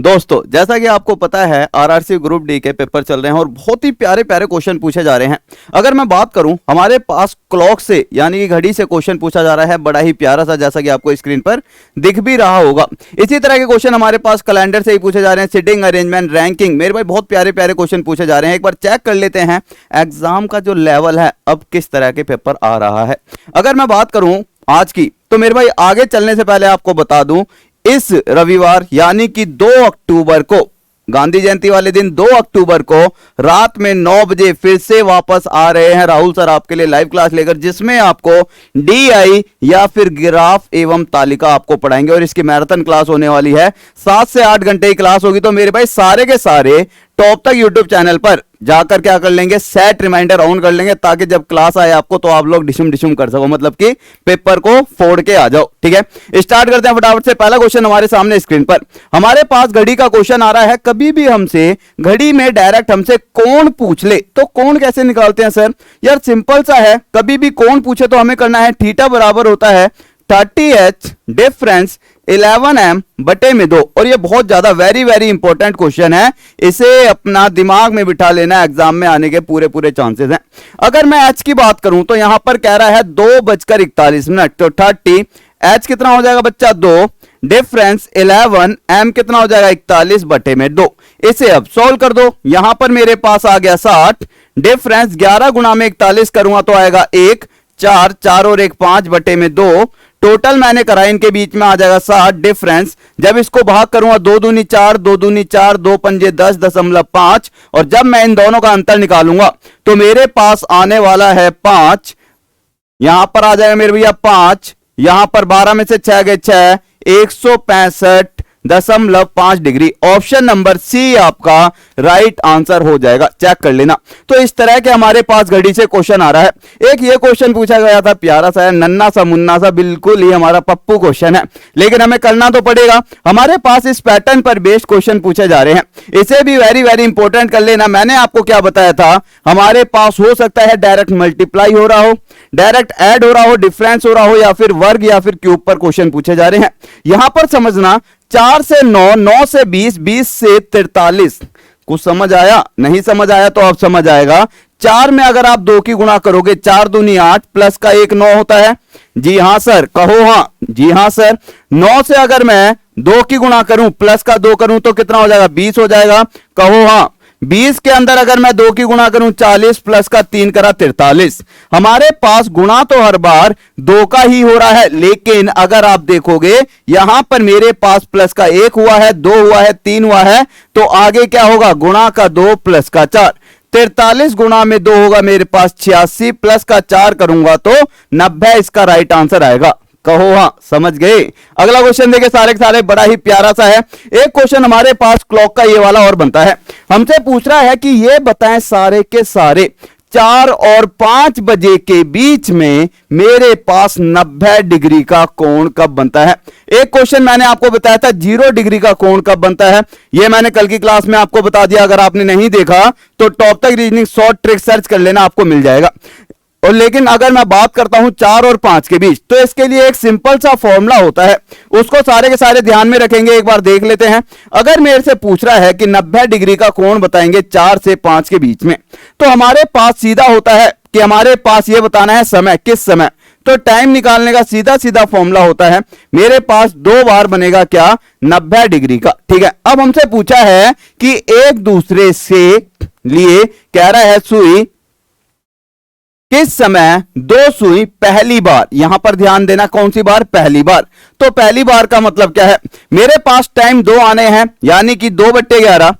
दोस्तों जैसा कि आपको पता है आरआरसी ग्रुप डी के पेपर चल रहे हैं और बहुत ही प्यारे प्यारे क्वेश्चन पूछे जा रहे हैं। अगर मैं बात करूं हमारे पास क्लॉक से यानी कि घड़ी से क्वेश्चन पूछा जा रहा है, बड़ा ही प्यारा सा, जैसा कि आपको स्क्रीन पर दिख भी रहा होगा। इसी तरह के क्वेश्चन हमारे पास कैलेंडर से ही पूछे जा रहे हैं, सिटिंग अरेंजमेंट, रैंकिंग। मेरे भाई बहुत प्यारे प्यारे क्वेश्चन पूछे जा रहे हैं। एक बार चेक कर लेते हैं एग्जाम का जो लेवल है अब किस तरह के पेपर आ रहा है। अगर मैं बात करूं आज की, तो मेरे भाई आगे चलने से पहले आपको बता दूं इस रविवार यानी कि 2 अक्टूबर को, गांधी जयंती वाले दिन 2 अक्टूबर को रात में 9 बजे फिर से वापस आ रहे हैं राहुल सर आपके लिए लाइव क्लास लेकर, जिसमें आपको डीआई या फिर ग्राफ एवं तालिका आपको पढ़ाएंगे। और इसकी मैराथन क्लास होने वाली है, 7 से 8 घंटे की क्लास होगी। तो मेरे भाई सारे के सारे टॉप तक यूट्यूब चैनल पर जाकर क्या कर लेंगे, सेट रिमाइंडर ऑन कर लेंगे, ताकि जब क्लास आए आपको तो आप लोग डिशुम डिशुम कर सको, मतलब कि पेपर को फोड़ के आ जाओ। ठीक है, स्टार्ट करते हैं फटाफट से। पहला क्वेश्चन हमारे सामने स्क्रीन पर, हमारे पास घड़ी का क्वेश्चन आ रहा है। कभी भी हमसे घड़ी में डायरेक्ट हमसे कोण पूछ ले तो कोण कैसे निकालते हैं सर? यार सिंपल सा है, कभी भी कोण पूछे तो हमें करना है थीटा बराबर होता है 30h डिफरेंस 11m बटे में 2। और ये बहुत ज्यादा वेरी वेरी इंपॉर्टेंट क्वेश्चन है, इसे अपना दिमाग में बिठा लेना, एग्जाम में आने के पूरे पूरे चांसेस हैं। अगर मैं h की बात करूं तो यहां पर कह रहा है 2:41, तो 30 h कितना हो जाएगा बच्चा 2 डिफरेंस 11 m कितना हो जाएगा 41 बटे में 2। इसे अब सॉल्व कर दो, यहां पर मेरे पास आ गया 60 डिफरेंस 11 गुणा में 41 करूंगा तो आएगा 1, 4 4 और 1 5 बटे में 2। टोटल मैंने करा, इनके बीच में आ जाएगा 60 डिफरेंस। जब इसको भाग करूंगा 2 दूनी 4, 2 दूनी 4, 2 पंजे 10.5, और जब मैं इन दोनों का अंतर निकालूंगा तो मेरे पास आने वाला है 5। यहां पर आ जाएगा मेरे भैया 5, यहां पर 12 में से 6 गए 6, 165.5 डिग्री। ऑप्शन नंबर सी आपका राइट आंसर हो जाएगा, चेक कर लेना। तो इस तरह के हमारे पास घड़ी से क्वेश्चन आ रहा है। एक ये क्वेश्चन पूछा गया था, प्यारा सा है, नन्ना सा मुन्ना सा, बिल्कुल ही हमारा पप्पू क्वेश्चन है, लेकिन हमें करना तो पड़ेगा। हमारे पास इस पैटर्न पर बेस्ड क्वेश्चन पूछे जा रहे हैं, इसे भी वेरी वेरी इंपॉर्टेंट कर लेना। मैंने आपको क्या बताया था, हमारे पास हो सकता है डायरेक्ट मल्टीप्लाई हो रहा हो, डायरेक्ट ऐड हो रहा हो, डिफरेंस हो रहा हो, या फिर वर्ग या फिर क्यूब पर क्वेश्चन पूछे जा रहे हैं। यहां पर समझना 4 से 9, 9 से 20, 20 से 43। कुछ समझ आया? नहीं समझ आया तो अब समझ आएगा। 4 में अगर आप 2 की गुणा करोगे, 4 दूनी 8 प्लस का 1 9 होता है। जी हां सर, कहो हां। जी हां सर। 9 से अगर मैं 2 की गुणा करूं प्लस का 2 करूं तो कितना हो जाएगा 20 हो जाएगा, कहो हां। 20 के अंदर अगर मैं 2 की गुणा करूं 40 प्लस का 3 करा 43। हमारे पास गुणा तो हर बार 2 का ही हो रहा है, लेकिन अगर आप देखोगे यहां पर मेरे पास प्लस का 1 हुआ है, 2 हुआ है, 3 हुआ है, तो आगे क्या होगा, गुणा का 2 प्लस का 4। 43 गुणा में 2 होगा मेरे पास 86, प्लस का 4 करूंगा तो 90 इसका राइट आंसर आएगा। कहो हां, समझ गए। अगला क्वेश्चन देखिए, सारे के सारे बड़ा ही प्यारा सा है। एक क्वेश्चन हमारे पास क्लॉक का ये वाला और बनता है, हमसे पूछ रहा है कि ये बताएं सारे के सारे 4 और 5 बजे के बीच में मेरे पास 90 डिग्री का कोण कब बनता है। एक क्वेश्चन मैंने आपको बताया था 0 डिग्री का कोण कब बनता है, ये मैंने कल की क्लास में आपको बता दिया। अगर आपने नहीं देखा तो टॉप तक रीजनिंग शॉर्ट ट्रिक सर्च कर लेना, आपको मिल जाएगा। और लेकिन अगर मैं बात करता हूं 4 और 5 के बीच, तो इसके लिए एक सिंपल सा फॉर्मूला होता है, उसको सारे के सारे ध्यान में रखेंगे। एक बार देख लेते हैं। अगर मेरे से पूछ रहा है कि 90 डिग्री का कोण बताएंगे 4 से 5 के बीच में, तो हमारे पास सीधा होता है कि हमारे पास ये बताना है समय, किस समय। तो टाइम निकालने का सीधा सीधा फॉर्मूला होता है, मेरे पास 2 बार बनेगा क्या 90 डिग्री का। ठीक है, अब हमसे पूछा है कि एक दूसरे से लिए कह रहा है सुई किस समय 2 सुई पहली बार, यहां पर ध्यान देना कौन सी बार, पहली बार। तो पहली बार का मतलब क्या है, मेरे पास टाइम 2 आने हैं, यानी कि 2/11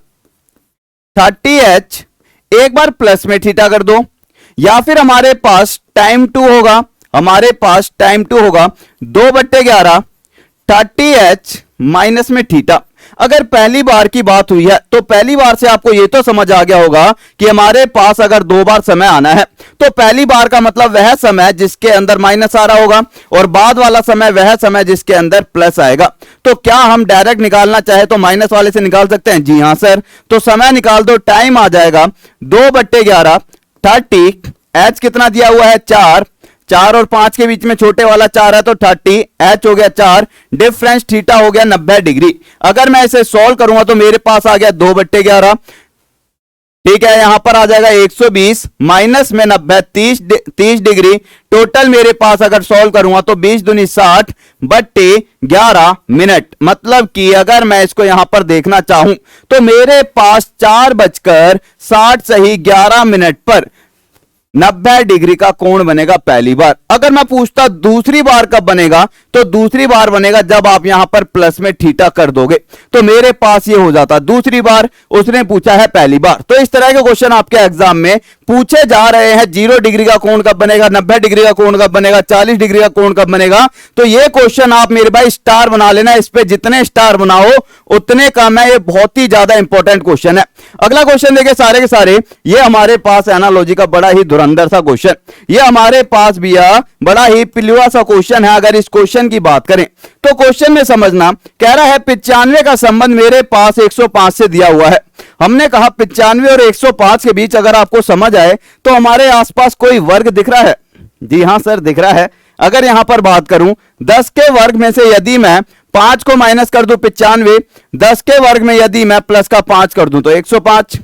30h, एक बार प्लस में थीटा कर दो, या फिर हमारे पास टाइम 2 होगा, हमारे पास टाइम 2 होगा 2/11 30h माइनस में थीटा। अगर पहली बार की बात हुई है तो पहली बार से आपको यह तो समझ आ गया होगा कि हमारे पास अगर 2 बार समय आना है तो पहली बार का मतलब वह समय जिसके अंदर माइनस आ रहा होगा, और बाद वाला समय वह समय जिसके अंदर प्लस आएगा। तो क्या हम डायरेक्ट निकालना चाहे तो माइनस वाले से निकाल सकते हैं? जी हां सर। तो समय निकाल दो, टाइम आ जाएगा 2/11 30, एच कितना दिया हुआ है 4, 4 और 5 के बीच में छोटे वाला 4 है तो 30, h हो गया 4, डिफरेंस थीटा हो गया 90 डिग्री। अगर मैं इसे सॉल्व करूंगा तो मेरे पास आ गया 2/11, ठीक है। यहां पर आ जाएगा 120 माइनस में 90, 30 डिग्री। टोटल मेरे पास अगर सॉल्व करूंगा तो 20 दूनी 60 बट्टे 11 मिनट। मतलब कि अगर मैं इसको यहां पर देखना चाहूं तो मेरे पास 4:60 सही 11 मिनट पर 90 डिग्री का कोण बनेगा पहली बार। अगर मैं पूछता दूसरी बार कब बनेगा तो दूसरी बार बनेगा जब आप यहां पर प्लस में थीटा कर दोगे, तो मेरे पास ये हो जाता दूसरी बार, उसने पूछा है पहली बार। तो इस तरह के क्वेश्चन आपके एग्जाम में पूछे जा रहे हैं। 0 डिग्री का कोण कब बनेगा, 90 डिग्री का कोण कब बनेगा, 40 डिग्री का कोण कब बनेगा। तो ये क्वेश्चन आप मेरे भाई स्टार बना लेना, इस पे जितने स्टार बनाओ उतने कम है। ये बहुत ही ज्यादा इंपॉर्टेंट क्वेश्चन है। अगला क्वेश्चन देखिए, सारे के सारे ये हमारे पास एनालॉजी का बड़ा ही धुरंधर सा क्वेश्चन, ये हमारे पास भी बड़ा ही पिलुआ सा क्वेश्चन है। अगर इस क्वेश्चन की बात करें तो क्वेश्चन में समझना, कह रहा है 95 का संबंध मेरे पास 105 से दिया हुआ है। हमने कहा 95 और 105 के बीच अगर आपको समझ आए तो हमारे आसपास कोई वर्ग दिख रहा है। जी हां सर दिख रहा है। अगर यहां पर बात करूं 10 के वर्ग में से यदि मैं 5 को माइनस कर दूं 95, 10 के वर्ग में यदि मैं प्लस का 5 कर दूं तो 105।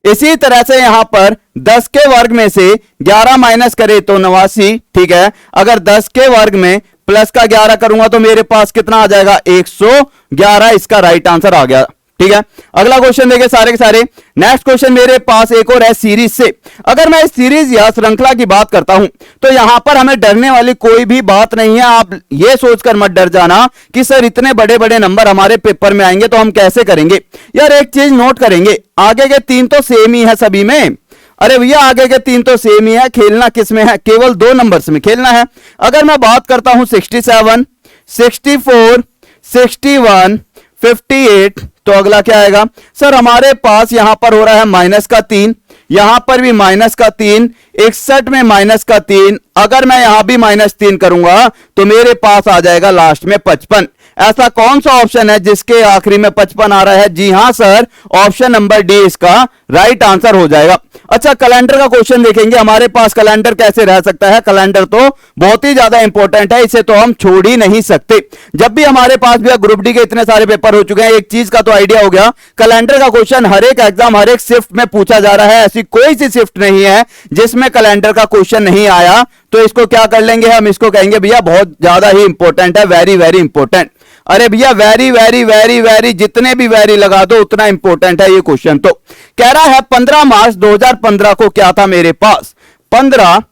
इसी तरह से यहां पर 10 के वर्ग में से 11 माइनस करे तो 89, ठीक है। अगर 10 के वर्ग में प्लस का 11 करूंगा तो मेरे पास कितना आ जाएगा 111। इसका राइट आंसर आ गया, ठीक है। अगला क्वेश्चन देखिए सारे के सारे। नेक्स्ट क्वेश्चन मेरे पास एक और है सीरीज से। अगर मैं इस सीरीज या श्रृंखला की बात करता हूं तो यहां पर हमें डरने वाली कोई भी बात नहीं है। आप ये सोचकर मत डर जाना कि सर इतने बड़े बड़े नंबर हमारे पेपर में आएंगे तो हम कैसे करेंगे। यार एक चीज नोट करेंगे, आगे के 3 तो सेम ही है सभी में। अरे भैया आगे के 3 तो सेम ही है, खेलना किस में है, केवल 2 नंबर्स में खेलना है। अगर मैं बात करता हूं 67, 64, 61, 58, तो अगला क्या आएगा सर, हमारे पास यहां पर हो रहा है माइनस का 3, यहां पर भी माइनस का 3, 61 में माइनस का 3। अगर मैं यहां भी -3 करूंगा तो मेरे पास आ जाएगा लास्ट में 55। ऐसा कौन सा ऑप्शन है जिसके आखिरी में 55 आ रहा है? जी हां सर, ऑप्शन नंबर डी इसका राइट आंसर हो जाएगा। अच्छा कैलेंडर का क्वेश्चन देखेंगे। हमारे पास कैलेंडर कैसे रह सकता है, कैलेंडर तो बहुत ही ज्यादा इंपॉर्टेंट है, इसे तो हम छोड़ ही नहीं सकते। जब भी हमारे पास भी ग्रुप डी के इतने सारे पेपर हो चुके हैं, एक चीज का तो आइडिया हो गया, कैलेंडर का क्वेश्चन हर एक एग्जाम हर एक शिफ्ट में पूछा जा रहा है। ऐसी कोई सी शिफ्ट नहीं है जिसमें कैलेंडर का क्वेश्चन नहीं आया। तो इसको क्या कर लेंगे हम, इसको कहेंगे भैया बहुत ज्यादा ही इंपॉर्टेंट है, वेरी वेरी इंपॉर्टेंट। अरे भैया वेरी वेरी वेरी वेरी, जितने भी वेरी लगा दो उतना इंपॉर्टेंट है ये क्वेश्चन। तो कह रहा है 15 मार्च 2015 को क्या था मेरे पास, 15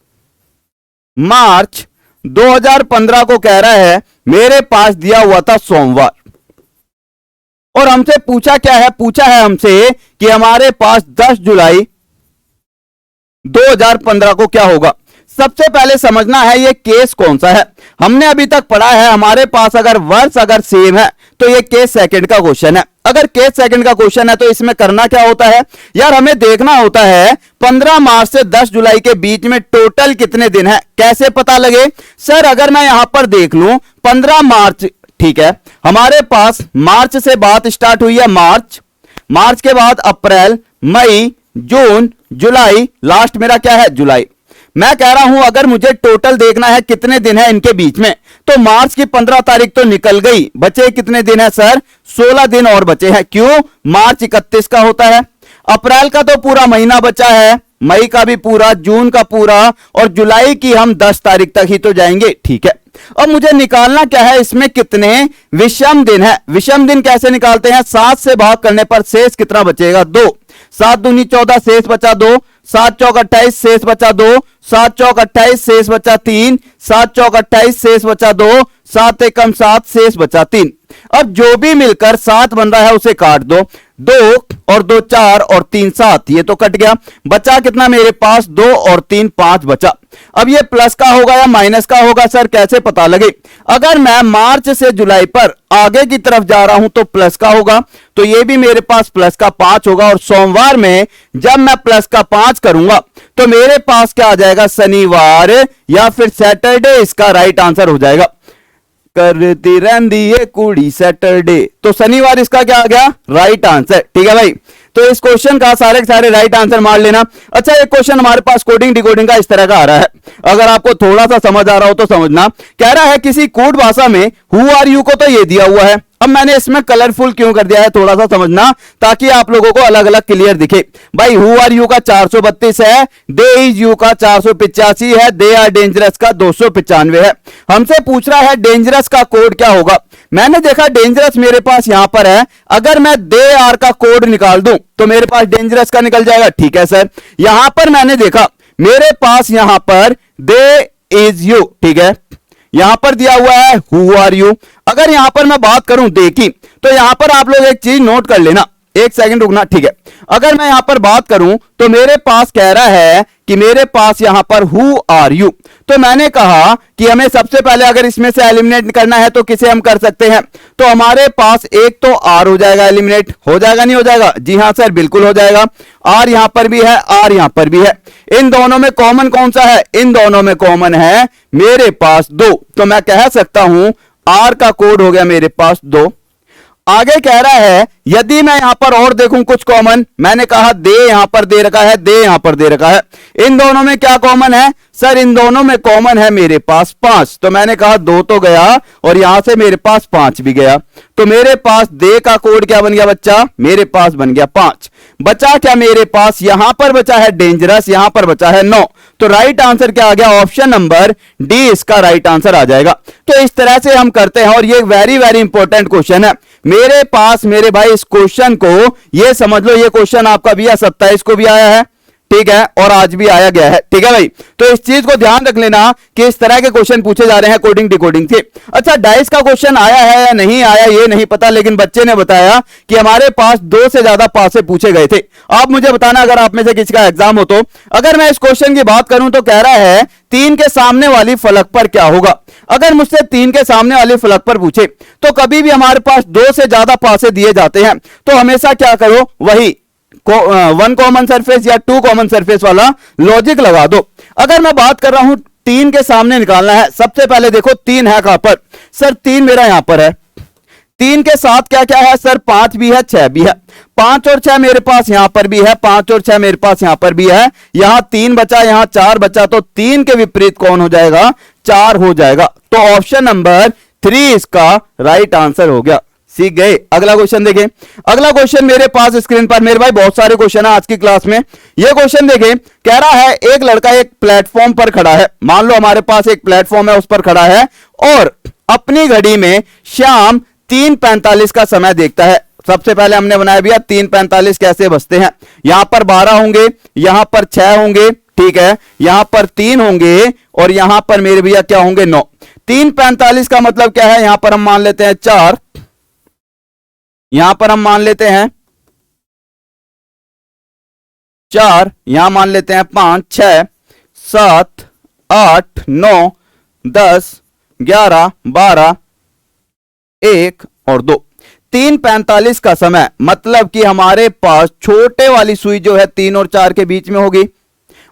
मार्च 2015 को कह रहा है मेरे पास दिया हुआ था सोमवार। और हमसे पूछा क्या है, पूछा है हमसे कि हमारे पास 10 जुलाई 2015 को क्या होगा। सबसे पहले समझना है ये केस कौन सा है। हमने अभी तक पढ़ा है हमारे पास अगर वर्ष अगर सेम है तो ये केस सेकंड का क्वेश्चन है। अगर केस सेकंड का क्वेश्चन है तो इसमें करना क्या होता है यार, हमें देखना होता है 15 मार्च से 10 जुलाई के बीच में टोटल कितने दिन है। कैसे पता लगे सर, अगर मैं यहां पर देख लूं 15 मार्च, ठीक है, हमारे पास मार्च से बात स्टार्ट हुई है, मार्च के बाद अप्रैल, मई, जून, जुलाई, लास्ट मेरा क्या है जुलाई। मैं कह रहा हूं अगर मुझे टोटल देखना है कितने दिन है इनके बीच में, तो मार्च की 15 तारीख तो निकल गई, बचे कितने दिन है सर, 16 दिन और बचे हैं। क्यों, मार्च 31 का होता है, अप्रैल का तो पूरा महीना बचा है, मई का भी पूरा, जून का पूरा, और जुलाई की हम 10 तारीख तक ही तो जाएंगे, ठीक है। अब मुझे निकालना क्या है, इसमें कितने विषम दिन है। विषम दिन कैसे निकालते हैं, 7 से भाग करने पर शेष कितना बचेगा, 2, 7 दूनी 14 शेष बचा 2, 7 चौक 28 शेष बचा 2, 7 चौक 28 शेष बचा 3, 7 चौक 28 शेष बचा 2, 7 एकम 7 शेष बचा 3। अब जो भी मिलकर 7 बन रहा है उसे काट दो, 2 और 2 4 और 3 7, ये तो कट गया, बचा कितना मेरे पास 2 और 3 5 बचा। अब ये प्लस का होगा या माइनस का होगा सर, कैसे पता लगे। अगर मैं मार्च से जुलाई पर आगे की तरफ जा रहा हूं तो प्लस का होगा, तो ये भी मेरे पास प्लस का 5 होगा। और सोमवार में जब मैं प्लस का 5 करूंगा तो मेरे पास क्या आ जाएगा, शनिवार या फिर सैटरडे, इसका राइट आंसर हो जाएगा। करती रहंदी ये कुड़ी सैटरडे, तो शनिवार इसका क्या आ गया, राइट आंसर, ठीक है भाई। तो इस क्वेश्चन का सारे के सारे राइट आंसर मार लेना। अच्छा, एक क्वेश्चन हमारे पास कोडिंग डिकोडिंग का इस तरह का आ रहा है, अगर आपको थोड़ा सा समझ आ रहा हो तो समझना। कह रहा है किसी कोड भाषा में हु आर यू को तो ये दिया हुआ है, अब मैंने इसमें कलरफुल क्यों कर दिया है थोड़ा सा समझना, ताकि आप लोगों को अलग अलग क्लियर दिखे। भाई हु आर यू का 432 है, दे इज यू का 485 है, दे आर डेंजरस का 295 है। हमसे पूछ रहा है डेंजरस का कोड क्या होगा। मैंने देखा डेंजरस मेरे पास यहां पर है, अगर मैं दे आर का कोड निकाल दूं तो मेरे पास डेंजरस का निकल जाएगा। ठीक है सर, यहां पर मैंने देखा मेरे पास यहां पर दे इज यू, ठीक है, यहां पर दिया हुआ है हु आर यू। अगर यहां पर मैं बात करूं दे की, तो यहां पर आप लोग एक चीज नोट कर लेना, एक सेकंड रुकना, ठीक है। अगर मैं यहां पर बात करूं तो मेरे पास कह रहा है कि मेरे पास यहां पर हु आर यू, तो मैंने कहा कि हमें सबसे पहले अगर इसमें से एलिमिनेट करना है तो किसे हम कर सकते हैं, तो हमारे पास एक तो आर हो जाएगा, एलिमिनेट हो जाएगा नहीं हो जाएगा, जी हां सर बिल्कुल हो जाएगा। आर यहां पर भी है, आर यहां पर भी है। इन दोनों में कॉमन कौन सा है, इन दोनों में कॉमन है मेरे पास 2, तो मैं कह सकता हूं आर का कोड हो गया मेरे पास 2। आगे कह रहा है यदि मैं यहां पर और देखूं कुछ कॉमन, मैंने कहा दे यहां पर दे रखा है, दे यहां पर दे रखा है, इन दोनों में क्या कॉमन है सर, इन दोनों में कॉमन है मेरे पास 5, तो मैंने कहा 2 तो गया और यहां से मेरे पास 5 भी गया, तो मेरे पास दे का कोड क्या बन गया बच्चा, मेरे पास बन गया 5। बचा क्या मेरे पास, यहां पर बचा है डेंजरस, यहां पर बचा है 9, तो राइट आंसर क्या आ गया, ऑप्शन नंबर डी इसका राइट आंसर आ जाएगा। तो इस तरह से हम करते हैं और ये वेरी वेरी इंपॉर्टेंट क्वेश्चन है मेरे पास। मेरे भाई इस क्वेश्चन को ये समझ लो, ये क्वेश्चन आपका भी 27 को भी आया है, ठीक है, और आज भी आया गया है, ठीक है भाई। तो इस चीज को ध्यान रख लेना कि इस तरह के क्वेश्चन पूछे जा रहे हैं कोडिंग डिकोडिंग के। अच्छा, डाइस का क्वेश्चन आया है या नहीं आया ये नहीं पता, लेकिन बच्चे ने बताया कि हमारे पास 2 से ज्यादा पासे पूछे गए थे। आप मुझे बताना अगर आप में से किसी का एग्जाम हो तो। अगर मैं इस क्वेश्चन की बात करूं तो कह रहा है 3 के सामने वाली फलक पर क्या होगा। अगर मुझसे 3 के सामने वाली फलक पर पूछे तो कभी भी हमारे पास 2 से ज्यादा पासे दिए जाते हैं, तो हमेशा क्या करो, वही 1 कॉमन सरफेस या 2 कॉमन सरफेस वाला लॉजिक लगा दो। अगर मैं बात कर रहा हूं 3 के सामने निकालना है, सबसे पहले देखो 3 है कहां पर सर, 3 मेरा यहां पर है, 3 के साथ क्या क्या है सर, 5 भी है 6 भी है, 5 और 6 मेरे पास यहां पर भी है, 5 और 6 मेरे पास यहां पर भी है, यहां 3 बचा यहां 4 बचा, तो 3 के विपरीत कौन हो जाएगा, 4 हो जाएगा। तो ऑप्शन नंबर 3 इसका राइट आंसर हो गया। सीख गए। अगला क्वेश्चन देखें। अगला क्वेश्चन मेरे पास स्क्रीन पर, मेरे भाई बहुत सारे क्वेश्चन है आज की क्लास में। ये क्वेश्चन देखें, कह रहा है एक लड़का एक प्लेटफॉर्म पर खड़ा है, मान लो हमारे पास एक प्लेटफॉर्म है उस पर खड़ा है और अपनी घड़ी में शाम 3:45 का समय देखता है। सबसे पहले हमने बनाया भैया 3:45 कैसे बजते हैं, यहां पर 12 होंगे, यहां पर 6 होंगे, ठीक है, यहां पर 3 होंगे और यहां पर मेरे भैया क्या होंगे 9। 3:45 का मतलब क्या है, यहां पर हम मान लेते हैं 4, यहां पर हम मान लेते हैं 4, यहां मान लेते हैं 5, 6, 7, 8, 9, 10, 11, 12, 1 और 2। 3:45 का समय मतलब कि हमारे पास छोटे वाली सुई जो है 3 और 4 के बीच में होगी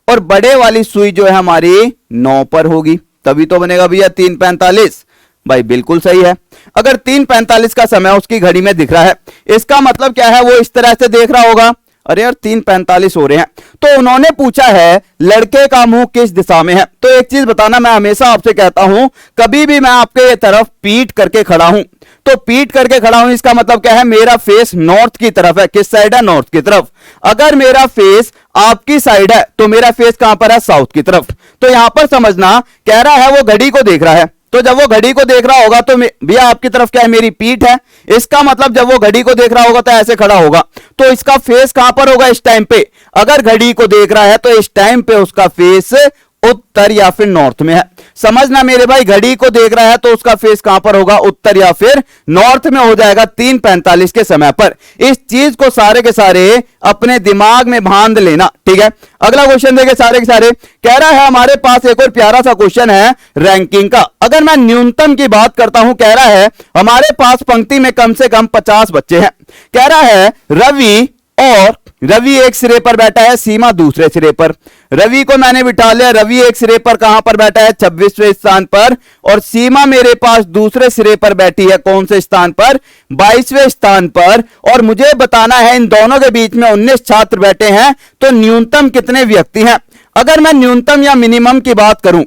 और बड़े वाली सुई जो है हमारी 9 पर होगी, तभी तो बनेगा भैया 3:45। भाई बिल्कुल सही है। अगर 3:45 का समय उसकी घड़ी में दिख रहा है, इसका मतलब क्या है, वो इस तरह से देख रहा होगा, अरे यार 3:45 हो रहे हैं। तो उन्होंने पूछा है लड़के का मुंह किस दिशा में है। तो एक चीज बताना, मैं हमेशा आपसे कहता हूं कभी भी मैं आपके तरफ पीठ करके खड़ा हूं, तो पीठ करके खड़ा हूं इसका मतलब क्या है, मेरा फेस नॉर्थ की तरफ है। किस साइड है, नॉर्थ की तरफ। अगर मेरा फेस आपकी साइड है तो मेरा फेस कहां पर है, साउथ की तरफ। तो यहां पर समझना, कह रहा है वो घड़ी को देख रहा है, तो जब वो घड़ी को देख रहा होगा तो भैया आपकी तरफ क्या है, मेरी पीठ है। इसका मतलब जब वो घड़ी को देख रहा होगा तो ऐसे खड़ा होगा, तो इसका फेस कहां पर होगा इस टाइम पे। अगर घड़ी को देख रहा है तो इस टाइम पे उसका फेस उत्तर या फिर नॉर्थ में है। समझना मेरे भाई, घड़ी को देख रहा है तो उसका फेस कहां पर होगा, उत्तर या फिर नॉर्थ में हो जाएगा 3:45 के समय पर। इस चीज को सारे के सारे अपने दिमाग में बांध लेना, ठीक है। अगला क्वेश्चन देखे सारे के सारे, कह रहा है हमारे पास एक और प्यारा सा क्वेश्चन है रैंकिंग का। अगर मैं न्यूनतम की बात करता हूं, कह रहा है हमारे पास पंक्ति में कम से कम 50 बच्चे हैं। कह रहा है रवि और रवि एक सिरे पर बैठा है, सीमा दूसरे सिरे पर। रवि को मैंने बिठा लिया, रवि एक सिरे पर कहां पर बैठा है, 26वें स्थान पर, और सीमा मेरे पास दूसरे सिरे पर बैठी है, कौन से स्थान पर, 22वें स्थान पर। और मुझे बताना है इन दोनों के बीच में 19 छात्र बैठे हैं, तो न्यूनतम कितने व्यक्ति हैं। अगर मैं न्यूनतम या मिनिमम की बात करूं,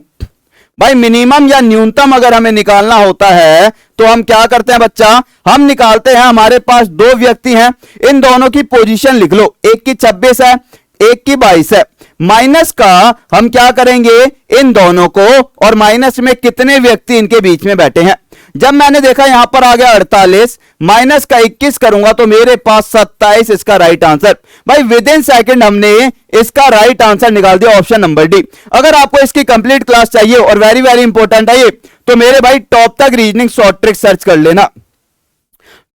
भाई मिनिमम या न्यूनतम अगर हमें निकालना होता है तो हम क्या करते हैं बच्चा, हम निकालते हैं, हमारे पास दो व्यक्ति हैं, इन दोनों की पोजीशन लिख लो, एक की 26 है, एक की 22 है, माइनस का हम क्या करेंगे इन दोनों को, और माइनस में कितने व्यक्ति इनके बीच में बैठे हैं। जब मैंने देखा यहां पर आ गया 48, माइनस का 21 करूंगा तो मेरे पास 27 इसका राइट आंसर। भाई विद इन सेकेंड हमने इसका राइट आंसर निकाल दिया, ऑप्शन नंबर डी। अगर आपको इसकी कंप्लीट क्लास चाहिए और वेरी वेरी इंपॉर्टेंट है ये, तो मेरे भाई टॉप तक रीजनिंग शॉर्ट ट्रिक सर्च कर लेना,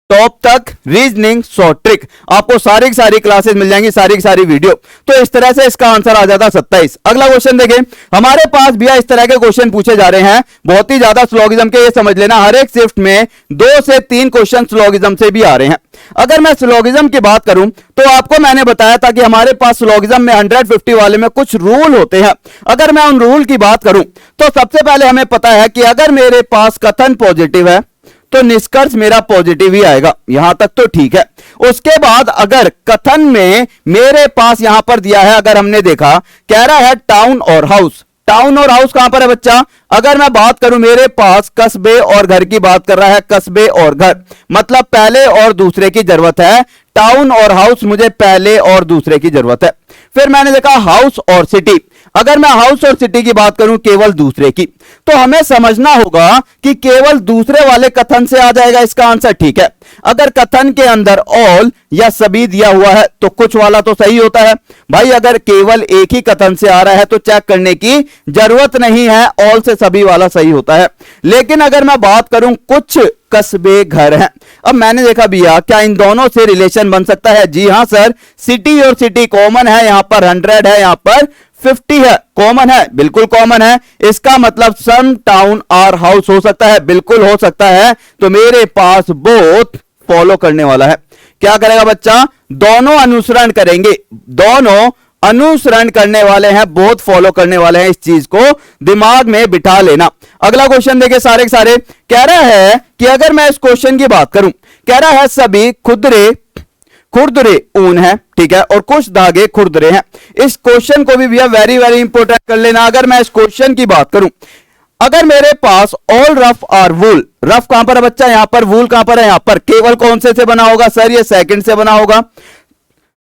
टॉप तक रीजनिंग शॉर्ट ट्रिक, आपको सारी की सारी क्लासेस मिल जाएंगी, सारी की सारी वीडियो। तो इस तरह से इसका आंसर आ जाता 27। अगला क्वेश्चन देखें, हमारे पास भी इस तरह के क्वेश्चन पूछे जा रहे हैं, बहुत ही ज्यादा स्लोगिज्म के, ये समझ लेना हर एक शिफ्ट में 2 से 3 क्वेश्चन स्लोगिज्म से भी आ रहे हैं। अगर मैं स्लोगिज्म की बात करूं तो आपको मैंने बताया था कि हमारे पास स्लोगिज्म में 150 वाले में कुछ रूल होते हैं। अगर मैं उन रूल की बात करूं तो सबसे पहले हमें पता है कि अगर मेरे पास कथन पॉजिटिव है तो निष्कर्ष मेरा पॉजिटिव ही आएगा, यहां तक तो ठीक है। उसके बाद अगर कथन में मेरे पास यहां पर दिया है, अगर हमने देखा कह रहा है टाउन और हाउस, टाउन और हाउस कहां पर है बच्चा, अगर मैं बात करूं मेरे पास कस्बे और घर की बात कर रहा है, कस्बे और घर, मतलब पहले और दूसरे की जरूरत है, टाउन और हाउस मुझे पहले और दूसरे की जरूरत है। फिर मैंने देखा हाउस और सिटी, अगर मैं हाउस और सिटी की बात करूं केवल दूसरे की, तो हमें समझना होगा कि केवल दूसरे वाले कथन से आ जाएगा इसका आंसर, ठीक है। अगर कथन के अंदर ऑल या सभी दिया हुआ है तो कुछ वाला तो सही होता है। भाई अगर केवल एक ही कथन से आ रहा है तो चेक करने की जरूरत नहीं है, ऑल से सभी वाला सही होता है। लेकिन अगर मैं बात करूं कुछ कस्बे घर हैं, अब मैंने देखा भैया क्या इन दोनों से रिलेशन बन सकता है, जी हां सर, सिटी और सिटी कॉमन है, यहां पर 100 है, यहां पर 50 है, कॉमन है, बिल्कुल कॉमन है। इसका मतलब सम टाउन और हाउस हो सकता है, बिल्कुल हो सकता है। तो मेरे पास बोथ फॉलो करने वाला है। क्या करेगा बच्चा, दोनों अनुसरण करेंगे, दोनों अनुसरण करने वाले हैं, बहुत फॉलो करने वाले हैं, इस चीज को दिमाग में बिठा लेना। अगला क्वेश्चन देखिए, सारे के सारे कह रहा है कि अगर मैं इस क्वेश्चन की बात करूं, कह रहा है सभी खुरदुरे ऊन है, ठीक है, और कुछ धागे खुरदुरे हैं। इस क्वेश्चन को भी भैया वेरी वेरी इंपॉर्टेंट कर लेना। अगर मैं इस क्वेश्चन की बात करूं, अगर मेरे पास all rough are wool, rough कहां पर है बच्चा, यहां पर, वूल कहां पर है, यहां पर, केवल कौन से बना होगा सर, ये सेकंड से बना होगा,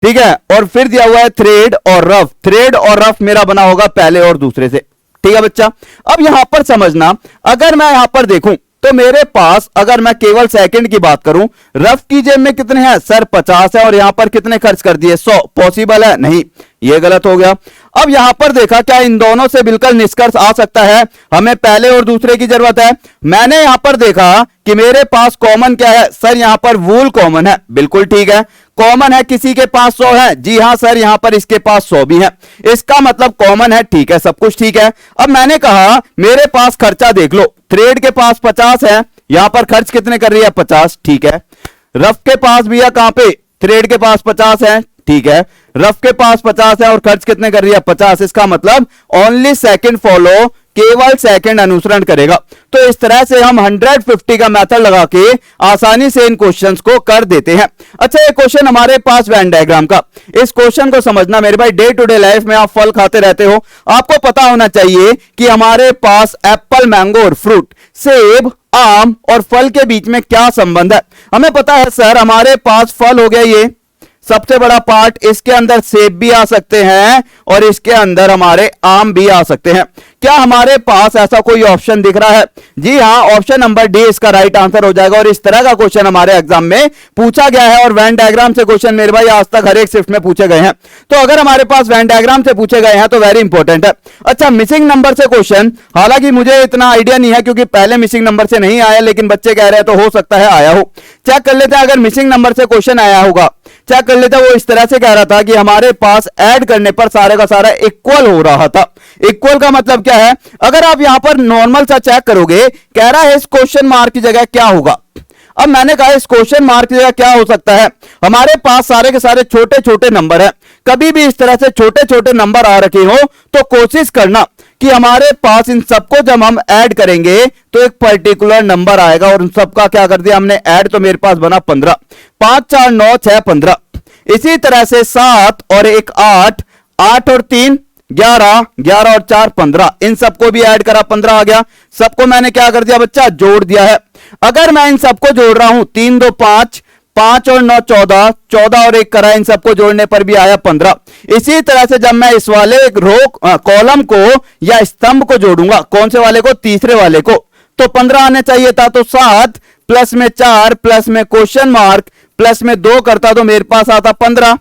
ठीक है। और फिर दिया हुआ है थ्रेड और रफ, थ्रेड और रफ मेरा बना होगा पहले और दूसरे से, ठीक है बच्चा। अब यहां पर समझना, अगर मैं यहां पर देखूं तो मेरे पास अगर मैं केवल सेकंड की बात करूं, रफ की जेब में कितने हैं सर, 50 है, और यहां पर कितने खर्च कर दिए, 100, पॉसिबल है नहीं, ये गलत हो गया। अब यहां पर देखा क्या इन दोनों से बिल्कुल निष्कर्ष आ सकता है, हमें पहले और दूसरे की जरूरत है। मैंने यहां पर देखा कि मेरे पास कॉमन क्या है सर, यहां पर वूल कॉमन है, बिल्कुल ठीक है, कॉमन है, किसी के पास 100 है, जी हां सर, यहां पर इसके पास 100 भी है, इसका मतलब कॉमन है, ठीक है, सब कुछ ठीक है। अब मैंने कहा मेरे पास खर्चा देख लो, थ्रेड के पास 50 है, यहां पर खर्च कितने कर रही है, 50, ठीक है। रफ के पास भी है, कहां पे, थ्रेड के पास 50 है, ठीक है, रफ के पास 50 है और खर्च कितने कर रही है, 50, इसका मतलब ओनली सेकंड फॉलो, केवल सेकंड अनुसरण करेगा। तो इस तरह से हम 150 का मेथड लगा के आसानी से इन क्वेश्चंस को कर देते हैं। अच्छा, ये क्वेश्चन हमारे पास वेन डायग्राम का, इस क्वेश्चन को समझना मेरे भाई, डे टू डे लाइफ में आप फल खाते रहते हो, आपको पता होना चाहिए कि हमारे पास एप्पल, मैंगो और फ्रूट, सेब, आम और फल के बीच में क्या संबंध है। हमें पता है सर, हमारे पास फल हो गया ये सबसे बड़ा पार्ट, इसके अंदर सेब भी आ सकते हैं और इसके अंदर हमारे आम भी आ सकते हैं। क्या हमारे पास ऐसा कोई ऑप्शन दिख रहा है, जी हां, ऑप्शन नंबर डी इसका राइट आंसर हो जाएगा। और इस तरह का क्वेश्चन हमारे एग्जाम में पूछा गया है, और वेन डायग्राम से क्वेश्चन मेरे भाई आज तक हर एक शिफ्ट में पूछे गए हैं। तो अगर हमारे पास वेन डायग्राम से पूछे गए हैं तो वेरी इंपॉर्टेंट है। अच्छा, मिसिंग नंबर से क्वेश्चन, हालांकि मुझे इतना आइडिया नहीं है क्योंकि पहले मिसिंग नंबर से नहीं आया, लेकिन बच्चे कह रहे हैं तो हो सकता है आया हो। चेक कर लेते हैं, अगर मिसिंग नंबर से क्वेश्चन आया होगा, चेक कर लेते हैं। वो इस तरह से कह रहा था कि हमारे पास ऐड करने पर सारे का सारा इक्वल हो रहा था। इक्वल का मतलब क्या है, अगर आप यहां पर नॉर्मल सा चेक करोगे, कह रहा है इस क्वेश्चन मार्क की जगह क्या होगा, अब मैंने कहा इस क्वेश्चन मार्क की जगह क्या हो सकता है, हमारे पास सारे के सारे छोटे छोटे नंबर है, कभी भी इस तरह से छोटे छोटे नंबर आ रखे हो तो कोशिश करना कि हमारे पास इन सबको जब हम ऐड करेंगे तो एक पर्टिकुलर नंबर आएगा, और उन सबका क्या कर दिया हमने ऐड, तो मेरे पास बना 15, 5 4 9 6 15। इसी तरह से 7 और 1 8, 8 और 3 11, 11 और 4 15, इन सबको भी ऐड करा 15 आ गया। सबको मैंने क्या कर दिया बच्चा, जोड़ दिया है। अगर मैं इन सबको जोड़ रहा हूं 3 2 5, 5 और 9 14, 14 और 1 करा, इन सबको जोड़ने पर भी आया 15। इसी तरह से जब मैं इस वाले एक रो कॉलम को या स्तंभ को जोड़ूंगा, कौन से वाले को, तीसरे वाले को, तो 15 आने चाहिए था। तो 7 प्लस में 4 प्लस में क्वेश्चन मार्क प्लस में 2 करता तो मेरे पास आता 15।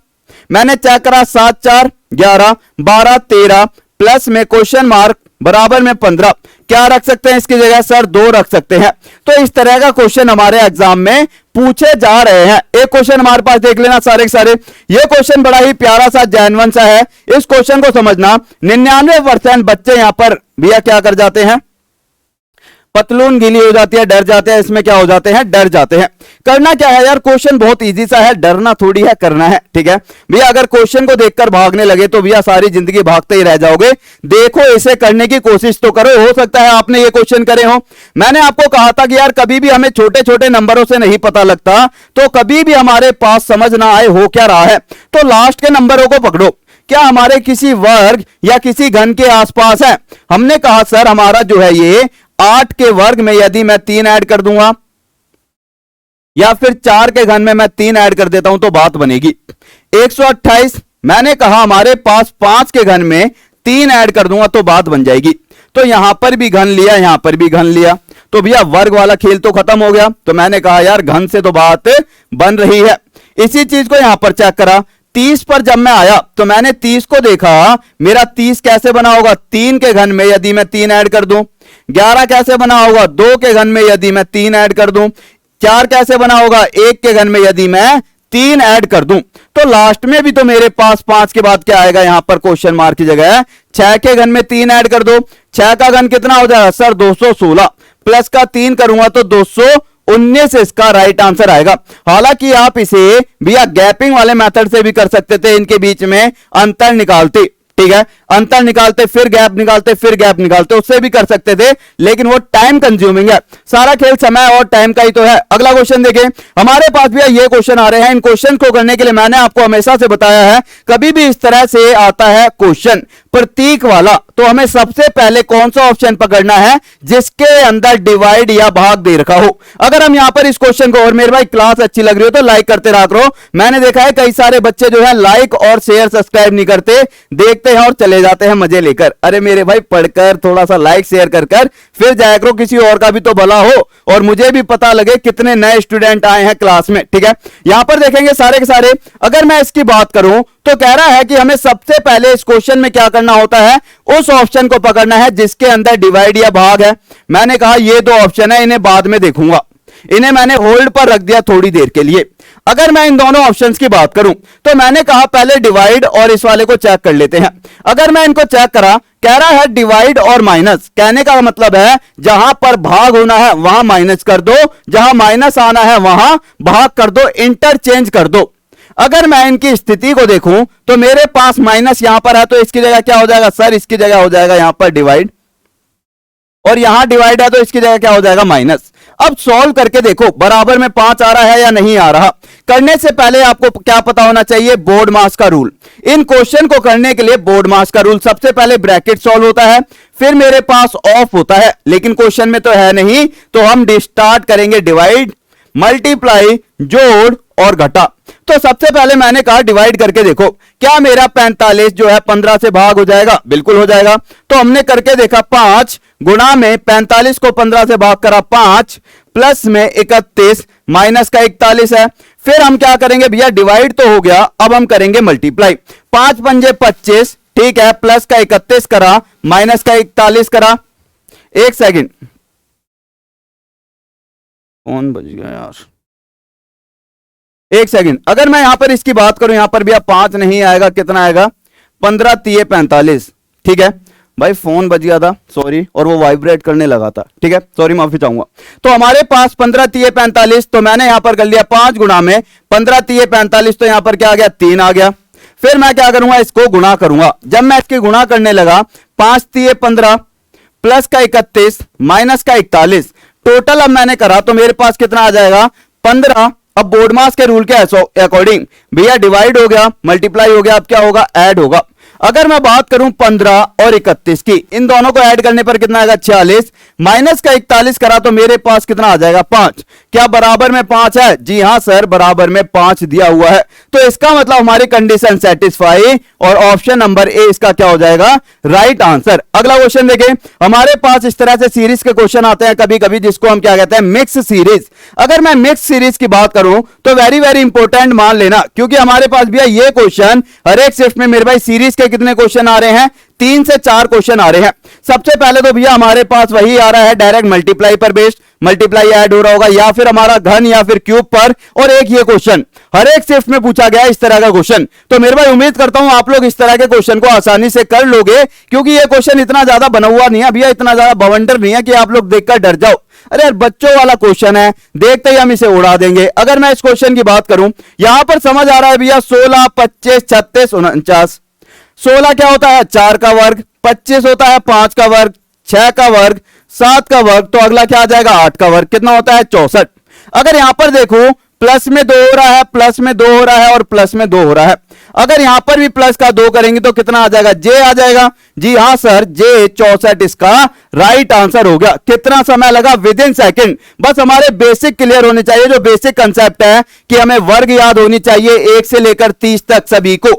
मैंने चेक करा 7 4 11, 12 13 प्लस में क्वेश्चन मार्क बराबर में 15। क्या रख सकते हैं इसकी जगह, सर 2 रख सकते हैं। तो इस तरह का क्वेश्चन हमारे एग्जाम में पूछे जा रहे हैं। एक क्वेश्चन हमारे पास देख लेना सारे के सारे, ये क्वेश्चन बड़ा ही प्यारा सा जेन्युइन सा है। इस क्वेश्चन को समझना, 99% बच्चे यहां पर भैया क्या कर जाते हैं, पतलून गीली हो जाती है, डर जाते हैं। इसमें क्या हो जाते हैं, डर जाते हैं। करना क्या है यार, क्वेश्चन बहुत इजी सा है, डरना थोड़ी है, करना है, ठीक है भैया। अगर क्वेश्चन को देखकर भागने लगे तो भैया सारी जिंदगी भागते ही रह जाओगे। देखो इसे करने की कोशिश तो करो, हो सकता है आपने ये क्वेश्चन करे हो। मैंने आपको कहा था कि यार कभी भी हमें छोटे छोटे नंबरों से नहीं पता लगता, तो कभी भी हमारे पास समझ ना आए हो क्या रहा है, तो लास्ट के नंबरों को पकड़ो। क्या हमारे किसी वर्ग या किसी घन के आसपास है? हमने कहा सर हमारा जो है ये 8 के वर्ग में यदि मैं 3 ऐड कर दूंगा, या फिर 4 के घन में मैं 3 ऐड कर देता हूं तो बात बनेगी 128। मैंने कहा हमारे पास 5 के घन में 3 ऐड कर दूंगा तो बात बन जाएगी। तो यहां पर भी घन लिया, यहां पर भी घन लिया, तो भैया वर्ग वाला खेल तो खत्म हो गया। तो मैंने कहा यार घन से तो बात बन रही है। इसी चीज को यहां पर चेक करा, 30 पर जब मैं आया तो मैंने 30 को देखा, मेरा 30 कैसे बना होगा, 3 के घन में यदि मैं 3 ऐड कर दूं। 11 कैसे बना होगा, 2 के घन में यदि मैं 3 ऐड कर दूं। 4 कैसे बना होगा, 1 के घन में यदि मैं 3 ऐड कर दूं। तो लास्ट में भी तो मेरे पास 5 के बाद क्या आएगा, यहां पर क्वेश्चन मार्क की जगह 6 के घन में 3 ऐड कर दो। 6 का घन कितना हो जाएगा सर, 216 प्लस का 3 करूंगा तो 219 इसका राइट आंसर आएगा। हालांकि आप इसे भैया गैपिंग वाले मेथड से भी कर सकते थे, इनके बीच में अंतर निकालते, ठीक है, अंतर निकालते फिर गैप निकालते फिर गैप निकालते, उससे भी कर सकते थे, लेकिन वो टाइम कंज्यूमिंग है। सारा खेल समय और टाइम का ही तो है। अगला क्वेश्चन देखें, हमारे पास भी ये क्वेश्चन आ रहे हैं। इन क्वेश्चन को करने के लिए मैंने आपको हमेशा से बताया है, कभी भी इस तरह से आता है क्वेश्चन प्रतीक वाला, तो हमें सबसे पहले कौन सा ऑप्शन पकड़ना है, जिसके अंदर डिवाइड या भाग दे रखा हो। अगर हम यहां पर इस क्वेश्चन को, और मेरे भाई क्लास अच्छी लग रही हो तो लाइक करते रहा करो। मैंने देखा है कई सारे बच्चे जो है लाइक और शेयर सब्सक्राइब नहीं करते, देखते हैं और चले जाते हैं मजे लेकर। अरे मेरे भाई पढ़कर थोड़ा सा लाइक शेयर कर फिर जाया करो, किसी और का भी तो भला हो और मुझे भी पता लगे कितने नए स्टूडेंट आए हैं क्लास में, ठीक है। यहां पर देखेंगे सारे के सारे, अगर मैं इसकी बात करूं तो कह रहा है कि हमें सबसे पहले इस क्वेश्चन में क्या करना होता है, उस ऑप्शन को पकड़ना है जिसके अंदर डिवाइड या भाग है। मैंने कहा ये 2 ऑप्शन है, इन्हें बाद में देखूंगा, इन्हें मैंने होल्ड पर रख दिया थोड़ी देर के लिए। अगर मैं इन दोनों ऑप्शंस की बात करूं तो मैंने कहा पहले डिवाइड और इस वाले को चेक कर लेते हैं। अगर मैं इनको चेक करा, कह रहा है डिवाइड और माइनस, कहने का मतलब है जहां पर भाग होना है वहां माइनस कर दो, जहां माइनस आना है वहां भाग कर दो, इंटरचेंज कर दो। अगर मैं इनकी स्थिति को देखूं तो मेरे पास माइनस यहां पर है, तो इसकी जगह क्या हो जाएगा सर, इसकी जगह हो जाएगा यहां पर डिवाइड, और यहां डिवाइड है तो इसकी जगह क्या हो जाएगा माइनस। अब सॉल्व करके देखो बराबर में 5 आ रहा है या नहीं आ रहा। करने से पहले आपको क्या पता होना चाहिए, बोर्ड मास का रूल। इन क्वेश्चन को करने के लिए बोर्ड मास का रूल, सबसे पहले ब्रैकेट सॉल्व होता है, फिर मेरे पास ऑफ होता है, लेकिन क्वेश्चन में तो है नहीं, तो हम स्टार्ट करेंगे डिवाइड, मल्टीप्लाई, जोड़ और घटा। तो सबसे पहले मैंने कहा डिवाइड करके देखो, क्या मेरा 45 जो है 15 से भाग हो जाएगा, बिल्कुल हो जाएगा। तो हमने करके देखा 5 गुणा में 45 को 15 से भाग करा 5, प्लस में 31, माइनस का 41 है। फिर हम क्या करेंगे भैया, डिवाइड तो हो गया, अब हम करेंगे मल्टीप्लाई। 5 पंजे 25, ठीक है, प्लस का 31 करा, माइनस का 41 करा। एक सेकंड, कौन बज गया यार, एक सेकंड। अगर मैं यहां पर इसकी बात करूं, यहां पर भी अब 5 नहीं आएगा, कितना आएगा, 15 3 45, ठीक है। भाई फोन बज गया था, सॉरी, और वो वाइब्रेट करने लगा था, ठीक है, सॉरी, माफी चाहूंगा। तो हमारे पास 15 3 45, तो मैंने यहां पर कर लिया 5 गुना में 15 3 45, तो यहां पर क्या आ गया, 3 आ गया। फिर मैं क्या करूंगा, इसको गुणा करूंगा। जब मैं इसके गुणा करने लगा, 5 3 15 प्लस का 31 माइनस का 41, टोटल अब मैंने करा तो मेरे पास कितना आ जाएगा, 15। अब बोर्ड मास के रूल के अकॉर्डिंग भैया डिवाइड हो गया, मल्टीप्लाई हो गया, अब क्या होगा, ऐड होगा। अगर मैं बात करूं 15 और 31 की, इन दोनों को ऐड करने पर कितना आएगा, 46, माइनस का 41 करा तो मेरे पास कितना आ जाएगा, 5। क्या बराबर में 5 है? जी हां सर, बराबर में 5 दिया हुआ है। तो इसका मतलब हमारी कंडीशन सेटिस्फाई, और ऑप्शन नंबर ए इसका क्या हो जाएगा, राइट आंसर। अगला क्वेश्चन देखें, हमारे पास इस तरह से सीरीज के क्वेश्चन आते हैं कभी कभी, जिसको हम क्या कहते हैं, मिक्स सीरीज। अगर मैं मिक्स सीरीज की बात करूं तो वेरी वेरी इंपॉर्टेंट मान लेना, क्योंकि हमारे पास भैया ये क्वेश्चन हर एक शिफ्ट में मेरे भाई सीरीज के कितने क्वेश्चन आ रहे हैं, 3 से 4 क्वेश्चन आ रहे हैं। सबसे पहले तो भैया हमारे पास वही आ रहा है डायरेक्ट मल्टीप्लाई पर बेस्ड, मल्टीप्लाई ऐड हो रहा होगा, या फिर हमारा घन या फिर क्यूब पर, और एक ये क्वेश्चन हर एक शिफ्ट में पूछा गया इस तरह का क्वेश्चन। तो मेरे भाई उम्मीद करता हूं आप लोग इस तरह के क्वेश्चन को आसानी से कर लोगे, क्योंकि ये क्वेश्चन इतना ज्यादा बना हुआ नहीं है भैया, इतना ज्यादा बवंडर नहीं है कि आप लोग देखकर डर जाओ। अरे यार बच्चों वाला क्वेश्चन है, देखते ही हम इसे उड़ा देंगे। अगर मैं इस क्वेश्चन की बात करूं, यहां पर समझ आ रहा है भैया 16 25 36 49। 16 क्या होता है, 4 का वर्ग, 25 होता है 5 का वर्ग, 6 का वर्ग, 7 का वर्ग, तो अगला क्या आ जाएगा, 8 का वर्ग, कितना होता है, 64। अगर यहां पर देखो प्लस में 2 हो रहा है, प्लस में 2 हो रहा है, और प्लस में 2 हो रहा है, अगर यहां पर भी प्लस का 2 करेंगे तो कितना आ जाएगा, जे आ जाएगा। जी हां सर, जे 64 इसका राइट आंसर हो गया। कितना समय लगा, विद इन सेकेंड। बस हमारे बेसिक क्लियर होने चाहिए, जो बेसिक कंसेप्ट है कि हमें वर्ग याद होनी चाहिए 1 से लेकर 30 तक सभी को,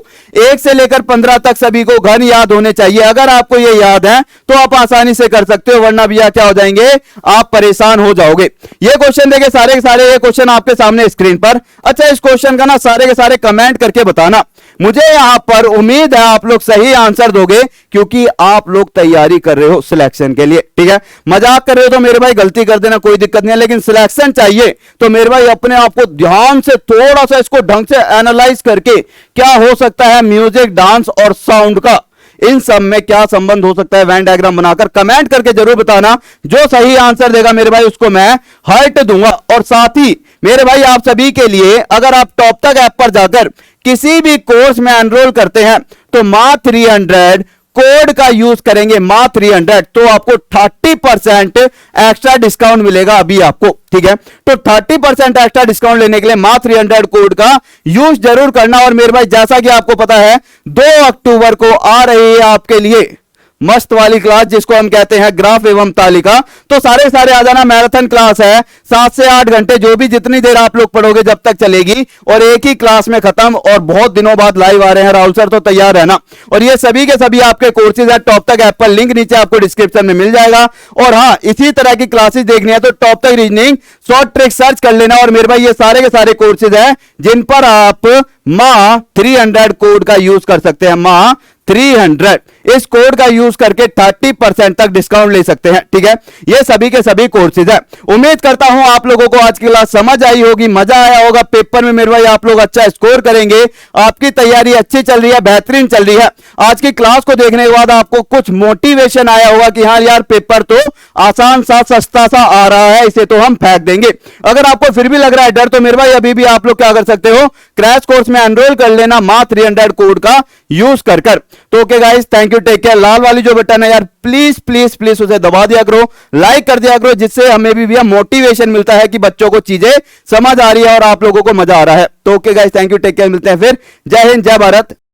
1 से लेकर 15 तक सभी को घन याद होने चाहिए। अगर आपको ये याद है तो आप आसानी से कर सकते हो, वरना भैया क्या हो जाएंगे, आप परेशान हो जाओगे। ये क्वेश्चन देखे सारे के सारे, ये क्वेश्चन आपके सामने स्क्रीन पर। अच्छा, इस क्वेश्चन का ना सारे के सारे कमेंट करके बताना, मुझे यहां पर उम्मीद है आप लोग सही आंसर दोगे, क्योंकि आप लोग तैयारी कर रहे हो सिलेक्शन के लिए, ठीक है। मजाक कर रहे हो तो मेरे भाई गलती कर देना, कोई दिक्कत नहीं है, लेकिन सिलेक्शन चाहिए तो मेरे भाई अपने आप को ध्यान से थोड़ा सा इसको ढंग से एनालाइज करके, क्या हो सकता है म्यूजिक, डांस और साउंड का, इन सब में क्या संबंध हो सकता है, वेन डायग्राम बनाकर कमेंट करके जरूर बताना। जो सही आंसर देगा मेरे भाई उसको मैं हार्ट दूंगा। और साथ ही मेरे भाई आप सभी के लिए, अगर आप टॉप तक ऐप पर जाकर किसी भी कोर्स में एनरोल करते हैं तो माँ 300 कोड का यूज करेंगे, माँ 300, तो आपको 30% एक्स्ट्रा डिस्काउंट मिलेगा अभी आपको, ठीक है। तो 30% एक्स्ट्रा डिस्काउंट लेने के लिए माँ 300 कोड का यूज जरूर करना। और मेरे भाई जैसा कि आपको पता है 2 अक्टूबर को आ रही है आपके लिए मस्त वाली क्लास, जिसको हम कहते हैं ग्राफ एवं तालिका। तो सारे सारे आ जाना, मैराथन क्लास है, 7 से 8 घंटे, जो भी जितनी देर आप लोग पढ़ोगे जब तक चलेगी, और एक ही क्लास में खत्म, और बहुत दिनों बाद लाइव आ रहे हैं राहुल सर, तो तैयार रहना। और ये सभी के सभी आपके कोर्सेज है टॉप तक ऐप पर, लिंक नीचे आपको डिस्क्रिप्शन में मिल जाएगा। और हाँ, इसी तरह की क्लासेस देखनी है तो टॉप तक रीजनिंग शॉर्ट ट्रिक सर्च कर लेना। और मेरे भाई ये सारे के सारे कोर्सेज है जिन पर आप माँ 300 कोड का यूज कर सकते हैं, माँ 300 इस कोड का यूज करके 30% तक डिस्काउंट ले सकते हैं, ठीक है। ये सभी के सभी कोर्सेज है। उम्मीद करता हूं आप लोगों को आज की क्लास समझ आई होगी, मजा आया होगा। पेपर में मेरे भाई आप लोग अच्छा स्कोर करेंगे, आपकी तैयारी अच्छी चल रही है, बेहतरीन चल रही है। आज की क्लास को देखने के बाद आपको कुछ मोटिवेशन आया होगा कि हाँ यार पेपर तो आसान सा सस्ता सा आ रहा है, इसे तो हम फेंक देंगे। अगर आपको फिर भी लग रहा है डर, तो मेरे भाई अभी भी आप लोग क्या कर सकते हो, क्रैश कोर्स में एनरोल कर लेना माँ 300 कोड का यूज कर। तो okay guys, thank you, take care. लाल वाली जो बटन है यार, प्लीज प्लीज प्लीज उसे दबा दिया करो, लाइक कर दिया करो, जिससे हमें भी भैया मोटिवेशन मिलता है कि बच्चों को चीजें समझ आ रही है और आप लोगों को मजा आ रहा है। तो okay guys, thank you, take care, मिलते हैं फिर। जय हिंद, जय भारत।